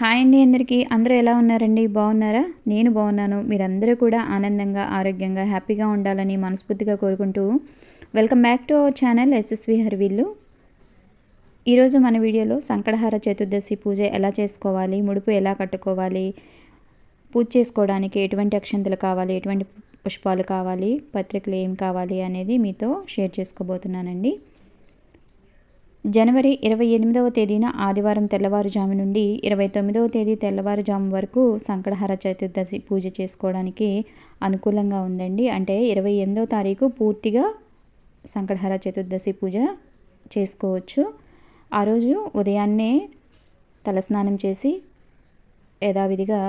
Hi అండి అందరికీ. అందరూ ఎలా ఉన్నారండి? బాగున్నారా? నేను బాగున్నాను. మీరందరూ కూడా ఆనందంగా, ఆరోగ్యంగా, హ్యాపీగా ఉండాలని మనస్ఫూర్తిగా కోరుకుంటూ welcome back to our channel SSV హర్విల్లు. ఈరోజు మన వీడియోలో సంకటహార చతుర్దశి పూజ ఎలా చేసుకోవాలి, ముడుపు ఎలా కట్టుకోవాలి, పూజ చేసుకోవడానికి ఎటువంటి అక్షంతలు కావాలి, ఎటువంటి పుష్పాలు కావాలి, పత్రికలు ఏం కావాలి అనేది మీతో షేర్ చేసుకోబోతున్నానండి. జనవరి 28వ తేదీన ఆదివారం తెల్లవారుజాము నుండి 29వ తేదీ తెల్లవారుజాము వరకు సంకటహార చతుర్దశి పూజ చేసుకోవడానికి అనుకూలంగా ఉందండి. అంటే 28వ తారీఖు పూర్తిగా సంకటహార చతుర్దశి పూజ చేసుకోవచ్చు. ఆ రోజు ఉదయాన్నే తలస్నానం చేసి యథావిధిగా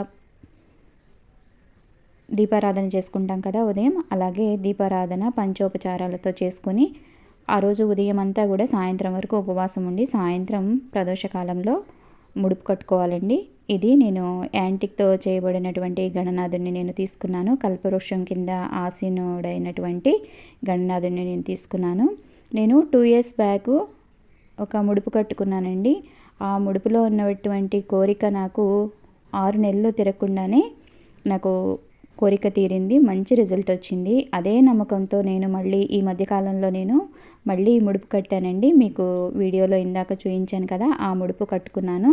దీపారాధన చేసుకుంటాం కదా ఉదయం, అలాగే దీపారాధన పంచోపచారాలతో చేసుకొని ఆ రోజు ఉదయం అంతా కూడా సాయంత్రం వరకు ఉపవాసం ఉండి సాయంత్రం ప్రదోషకాలంలో ముడుపు కట్టుకోవాలండి. ఇది నేను యాంటిక్తో చేయబడినటువంటి గణనాథుడిని నేను తీసుకున్నాను. కల్పవృక్షం కింద ఆసీనుడైనటువంటి గణనాథుడిని నేను తీసుకున్నాను. నేను 2 years బ్యాక్ ఒక ముడుపు కట్టుకున్నానండి. ఆ ముడుపులో ఉన్నటువంటి కోరిక నాకు 6 నెలలు తిరగకుండానే నాకు కోరిక తీరింది. మంచి రిజల్ట్ వచ్చింది. అదే నమ్మకంతో నేను మళ్ళీ ఈ మధ్యకాలంలో మళ్ళీ ముడుపు కట్టానండి. మీకు వీడియోలో ఇందాక చూపించాను కదా, ఆ ముడుపు కట్టుకున్నాను.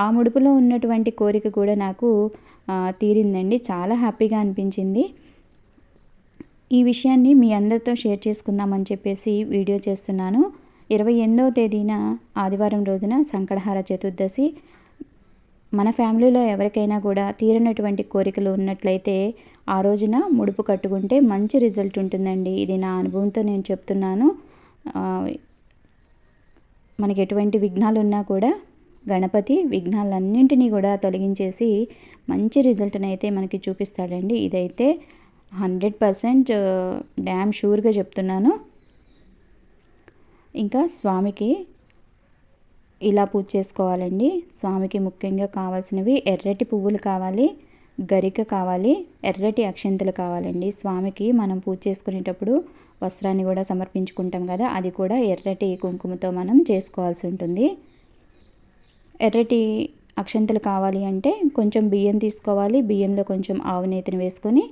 ఆ ముడుపులో ఉన్నటువంటి కోరిక కూడా నాకు తీరిందండి. చాలా హ్యాపీగా అనిపించింది. ఈ విషయాన్ని మీ అందరితో షేర్ చేసుకుందామని చెప్పేసి వీడియో చేస్తున్నాను. 28వ తేదీన ఆదివారం రోజున సంకటహార చతుర్దశి. మన ఫ్యామిలీలో ఎవరికైనా కూడా తీరనటువంటి కోరికలు ఉన్నట్లయితే ఆ రోజున ముడుపు కట్టుకుంటే మంచి రిజల్ట్ ఉంటుందండి. ఇది నా అనుభవంతో నేను చెప్తున్నాను. మనకి ఎటువంటి విఘ్నాలు ఉన్నా కూడా గణపతి విఘ్నాలన్నింటినీ కూడా తొలగించేసి మంచి రిజల్ట్ని అయితే మనకి చూపిస్తాడండి. ఇదైతే 100% డ్యామ్ షూర్గా చెప్తున్నాను. ఇంకా స్వామికి ఇలా పూజ చేసుకోవాలండి. స్వామికి ముఖ్యంగా కావాల్సినవి ఎర్రటి పువ్వులు కావాలి, గరిక కావాలి, ఎర్రటి అక్షంతలు కావాలండి. స్వామికి మనం పూజ చేసుకునేటప్పుడు వస్త్రాన్ని కూడా సమర్పించుకుంటాం కదా, అది కూడా ఎర్రటి కుంకుమతో మనం చేసుకోవాల్సి ఉంటుంది. ఎర్రటి అక్షంతలు కావాలి అంటే కొంచెం బియ్యం తీసుకోవాలి. బియ్యంలో కొంచెం ఆవు నేతిని వేసుకొని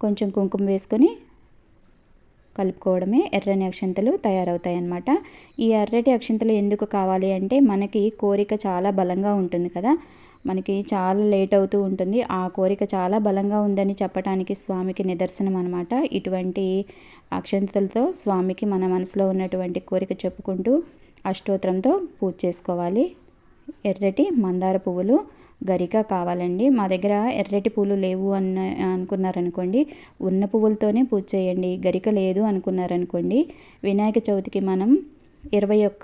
కొంచెం కుంకుమ వేసుకొని కలుపుకోవడమే ఎర్రని అక్షంతలు తయారవుతాయి అన్నమాట. ఈ ఎర్రటి అక్షంతలు ఎందుకు కావాలి అంటే మనకి కోరిక చాలా బలంగా ఉంటుంది కదా, మనకి చాలా లేట్ అవుతూ ఉంటుంది. ఆ కోరిక చాలా బలంగా ఉందని చెప్పడానికి స్వామికి నిదర్శనం అనమాట. ఇటువంటి అక్షంతలతో స్వామికి మన మనసులో ఉన్నటువంటి కోరిక చెప్పుకుంటూ అష్టోత్తరంతో పూజ చేసుకోవాలి. ఎర్రటి మందార పువ్వులు, గరిక కావాలండి. మా దగ్గర ఎర్రటి పువ్వులు లేవు అనుకున్నారనుకోండి, ఉన్న పువ్వులతోనే పూజ చేయండి. గరిక లేదు అనుకున్నారనుకోండి, వినాయక చవితికి మనం 21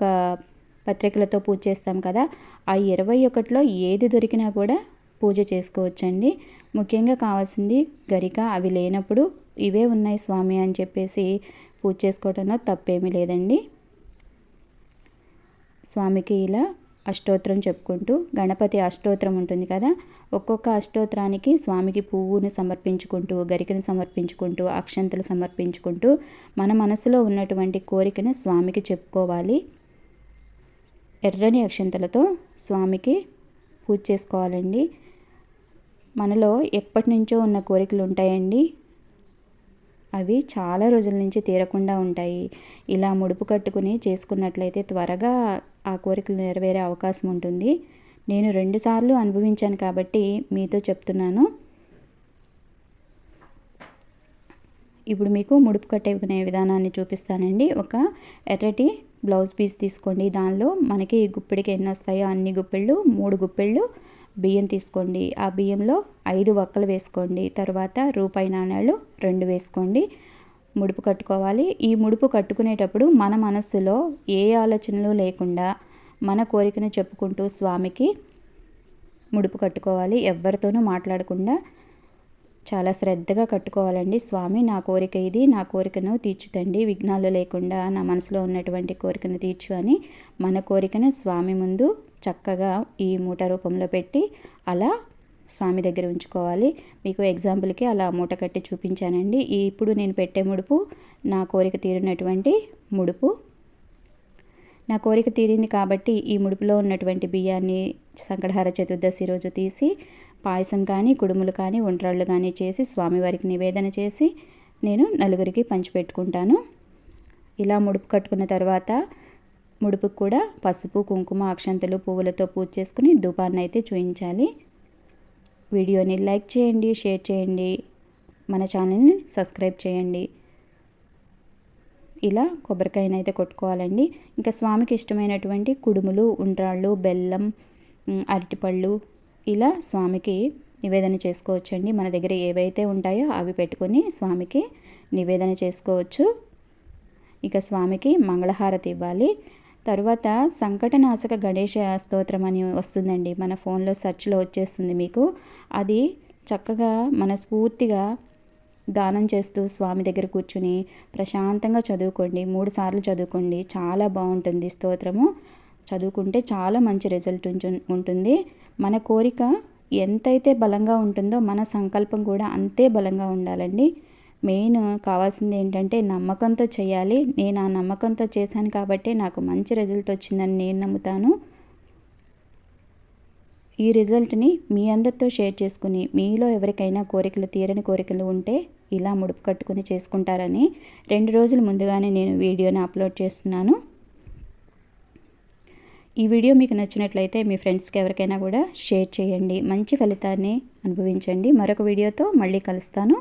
పత్రికలతో పూజ చేస్తాం కదా, ఆ 21లో ఏది దొరికినా కూడా పూజ చేసుకోవచ్చండి. ముఖ్యంగా కావాల్సింది గరిక. అవి లేనప్పుడు ఇవే ఉన్నాయి స్వామి అని చెప్పేసి పూజ చేసుకోవడంలో తప్పేమీ లేదండి. స్వామికి ఇలా అష్టోత్తరం చెప్పుకుంటూ, గణపతి అష్టోత్తరం ఉంటుంది కదా, ఒక్కొక్క అష్టోత్తరానికి స్వామికి పువ్వుని సమర్పించుకుంటూ, గరికను సమర్పించుకుంటూ, అక్షంతలు సమర్పించుకుంటూ మన మనసులో ఉన్నటువంటి కోరికను స్వామికి చెప్పుకోవాలి. ఎర్రని అక్షంతలతో స్వామికి పూజ చేసుకోవాలండి. మనలో ఎప్పటి నుంచో ఉన్న కోరికలు ఉంటాయండి, అవి చాలా రోజుల నుంచి తీరకుండా ఉంటాయి. ఇలా ముడుపు కట్టుకుని చేసుకున్నట్లయితే త్వరగా ఆ కోరికలు నెరవేరే అవకాశం ఉంటుంది. నేను 2 సార్లు అనుభవించాను కాబట్టి మీతో చెప్తున్నాను. ఇప్పుడు మీకు ముడుపు కట్టుకునే విధానాన్ని చూపిస్తానండి. ఒక ఎర్రటి బ్లౌజ్ పీస్ తీసుకోండి. దానిలో మనకి గుప్పిడికి ఎన్ని వస్తాయో అన్ని గుప్పిళ్ళు, 3 గుప్పిళ్ళు బియ్యం తీసుకోండి. ఆ బియ్యంలో 5 వక్కలు వేసుకోండి. తర్వాత రూపాయి నాణ్యాలు 2 వేసుకోండి. ముడుపు కట్టుకోవాలి. ఈ ముడుపు కట్టుకునేటప్పుడు మన మనస్సులో ఏ ఆలోచనలు లేకుండా మన కోరికను చెప్పుకుంటూ స్వామికి ముడుపు కట్టుకోవాలి. ఎవరితోనూ మాట్లాడకుండా చాలా శ్రద్ధగా కట్టుకోవాలండి. స్వామి, నా కోరిక ఇది, నా కోరికను తీర్చుతండి, విఘ్నాలు లేకుండా నా మనసులో ఉన్నటువంటి కోరికను తీర్చు అని మన కోరికను స్వామి ముందు చక్కగా ఈ మూట రూపంలో పెట్టి అలా స్వామి దగ్గర ఉంచుకోవాలి. మీకు ఎగ్జాంపుల్కి అలా మూట కట్టి చూపించానండి. ఇప్పుడు నేను పెట్టే ముడుపు నా కోరిక తీరినటువంటి ముడుపు. నా కోరిక తీరింది కాబట్టి ఈ ముడుపులో ఉన్నటువంటి బియ్యాన్ని సంకటహార చతుర్దశి రోజు తీసి పాయసం కానీ కుడుములు కానీ వంటరాళ్ళు కానీ చేసి స్వామివారికి నివేదన చేసి నేను నలుగురికి పంచిపెట్టుకుంటాను. ఇలా ముడుపు కట్టుకున్న తర్వాత ముడుపుకు కూడా పసుపు కుంకుమ అక్షంతలు పువ్వులతో పూజ చేసుకుని ధూపాన్ని అయితే చూయించాలి. వీడియోని లైక్ చేయండి, షేర్ చేయండి, మన ఛానల్ని సబ్స్క్రైబ్ చేయండి. ఇలా కొబ్బరికాయను అయితే కొట్టుకోవాలండి. ఇంకా స్వామికి ఇష్టమైనటువంటి కుడుములు ఉండ్రాళ్ళు బెల్లం అరటిపళ్ళు ఇలా స్వామికి నివేదన చేసుకోవచ్చండి. మన దగ్గర ఏవైతే ఉంటాయో అవి పెట్టుకొని స్వామికి నివేదన చేసుకోవచ్చు. ఇక స్వామికి మంగళహారతి ఇవ్వాలి. తర్వాత సంకటనాశక గణేష స్తోత్రం అని వస్తుందండి, మన ఫోన్లో సెర్చ్లో వచ్చేస్తుంది మీకు. అది చక్కగా మనస్ఫూర్తిగా గానం చేస్తూ స్వామి దగ్గర కూర్చుని ప్రశాంతంగా చదువుకోండి. 3 సార్లు చదువుకోండి. చాలా బాగుంటుంది స్తోత్రము. చదువుకుంటే చాలా మంచి రిజల్ట్ ఉంటుంది. మన కోరిక ఎంతైతే బలంగా ఉంటుందో మన సంకల్పం కూడా అంతే బలంగా ఉండాలండి. మెయిన్ కావాల్సింది ఏంటంటే నమ్మకంతో చేయాలి. నేను ఆ నమ్మకంతో చేశాను కాబట్టి నాకు మంచి రిజల్ట్ వచ్చిందని నేను నమ్ముతాను. ఈ రిజల్ట్ని మీ అందరితో షేర్ చేసుకుని మీలో ఎవరికైనా కోరికలు తీరని కోరికలు ఉంటే ఇలా ముడుపు కట్టుకుని చేసుకుంటారని 2 రోజుల ముందుగానే నేను వీడియోని అప్లోడ్ చేస్తున్నాను. ఈ వీడియో మీకు నచ్చినట్లయితే మీ ఫ్రెండ్స్కి ఎవరికైనా కూడా షేర్ చేయండి. మంచి ఫలితాన్ని అనుభవించండి. మరొక వీడియోతో మళ్ళీ కలుస్తాను.